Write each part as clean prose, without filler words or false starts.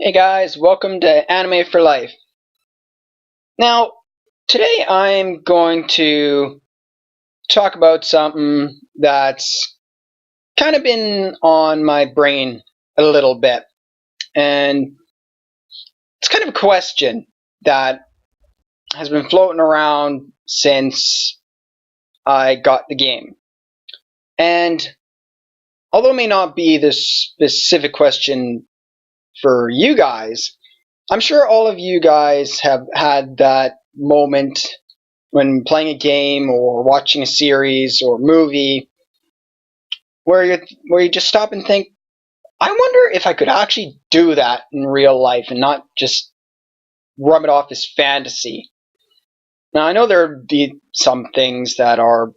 Hey guys, welcome to Anime for Life. Now, today I'm going to talk about something that's kind of been on my brain a little bit. And it's kind of a question that has been floating around since I got the game. And although it may not be this specific question for you guys, I'm sure all of you guys have had that moment when playing a game or watching a series or movie where you just stop and think, I wonder if I could actually do that in real life and not just rub it off as fantasy. Now I know there would be some things that are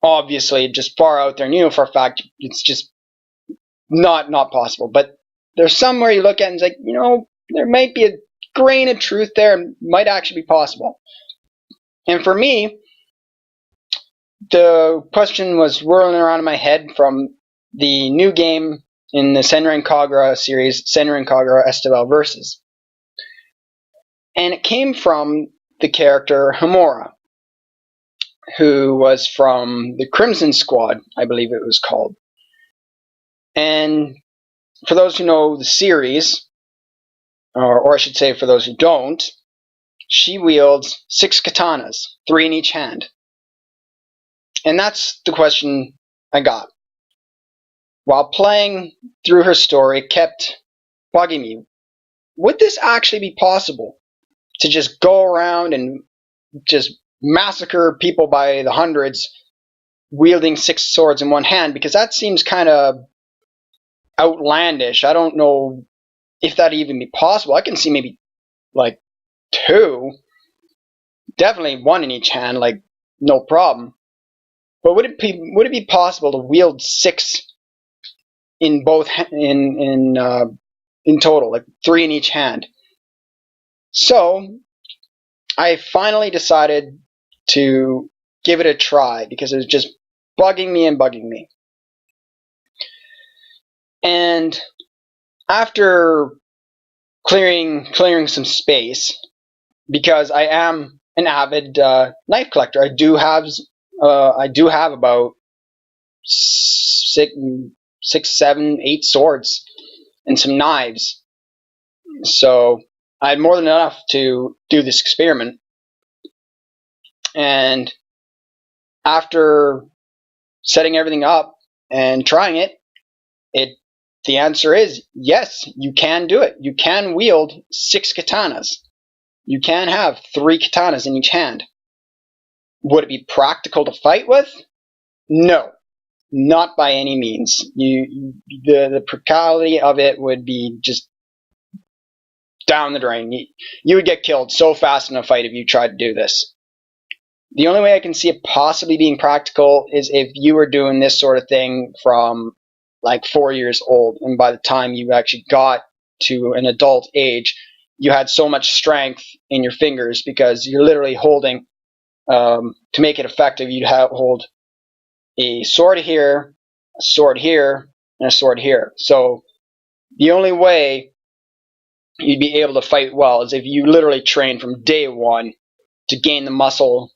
obviously just far out there and you know for a fact it's just not possible. But there's some where you look at it and it's like, there might be a grain of truth there and might actually be possible. And for me, the question was whirling around in my head from the new game in the Senran Kagura series, Senran Kagura Estival Versus. And it came from the character Homura, who was from the Crimson Squad, I believe it was called. And for those who know the series, or I should say for those who don't, she wields 6 katanas, 3 in each hand. And that's the question I got. While playing through her story, it kept bugging me. Would this actually be possible? To just go around and just massacre people by the hundreds wielding 6 swords in one hand? Because that seems kind of outlandish. I don't know if that'd even be possible. I can see maybe like 2. Definitely 1 in each hand, like no problem. But would it be possible to wield 6 in both in total, like 3 in each hand? So I finally decided to give it a try because it was just bugging me and bugging me. And after clearing some space, because I am an avid knife collector, I do have about 6, 7, 8 swords and some knives. So I had more than enough to do this experiment. And after setting everything up and trying it, the answer is yes, you can do it. You can wield 6 katanas. You can have 3 katanas in each hand. Would it be practical to fight with? No, not by any means. The practicality of it would be just down the drain. You would get killed so fast in a fight if you tried to do this. The only way I can see it possibly being practical is if you were doing this sort of thing from like 4 years old, and by the time you actually got to an adult age, you had so much strength in your fingers because you're literally holding, to make it effective, you'd hold a sword here, a sword here, and a sword here. So the only way you'd be able to fight well is if you literally trained from day one to gain the muscle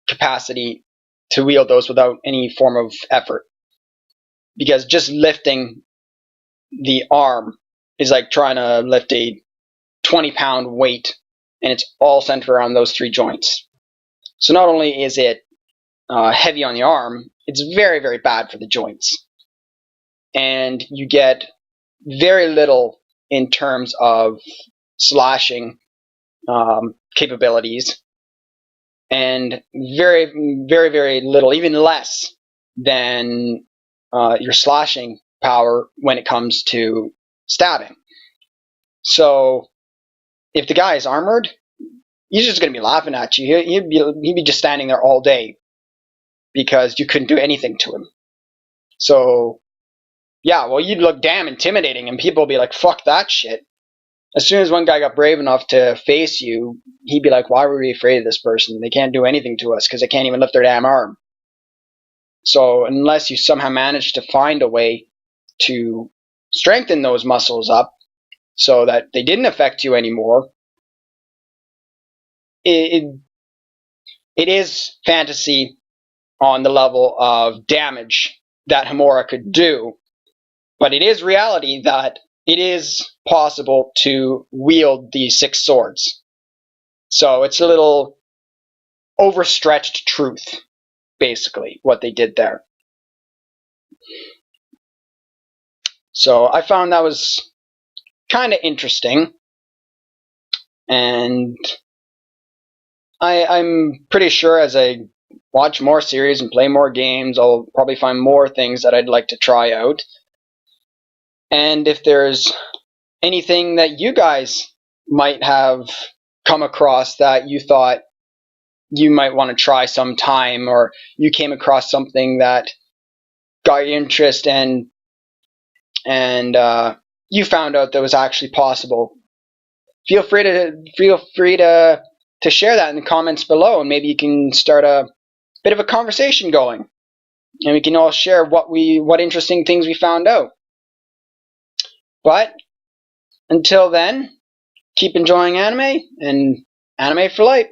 capacity to wield those without any form of effort. Because just lifting the arm is like trying to lift a 20-pound weight, and it's all centered around those 3 joints. So not only is it heavy on the arm, it's very, very bad for the joints. And you get very little in terms of slashing capabilities, and very, very, very little, even less than your slashing power when it comes to stabbing. So if the guy is armored, he's just going to be laughing at you. He'd be just standing there all day because you couldn't do anything to him. So yeah, well, you'd look damn intimidating, and people would be like, fuck that shit. As soon as one guy got brave enough to face you, he'd be like, why were we afraid of this person? They can't do anything to us because they can't even lift their damn arm. So unless you somehow manage to find a way to strengthen those muscles up, so that they didn't affect you anymore, it is fantasy on the level of damage that Homura could do, but it is reality that it is possible to wield these 6 swords. So it's a little overstretched truth, basically, what they did there. So I found that was kind of interesting, and I'm pretty sure as I watch more series and play more games, I'll probably find more things that I'd like to try out. And if there's anything that you guys might have come across that you thought you might want to try sometime, or you came across something that got your interest and you found out that was actually possible, feel free to share that in the comments below, and maybe you can start a bit of a conversation going, and we can all share what interesting things we found out. But until then, keep enjoying anime, and anime for life.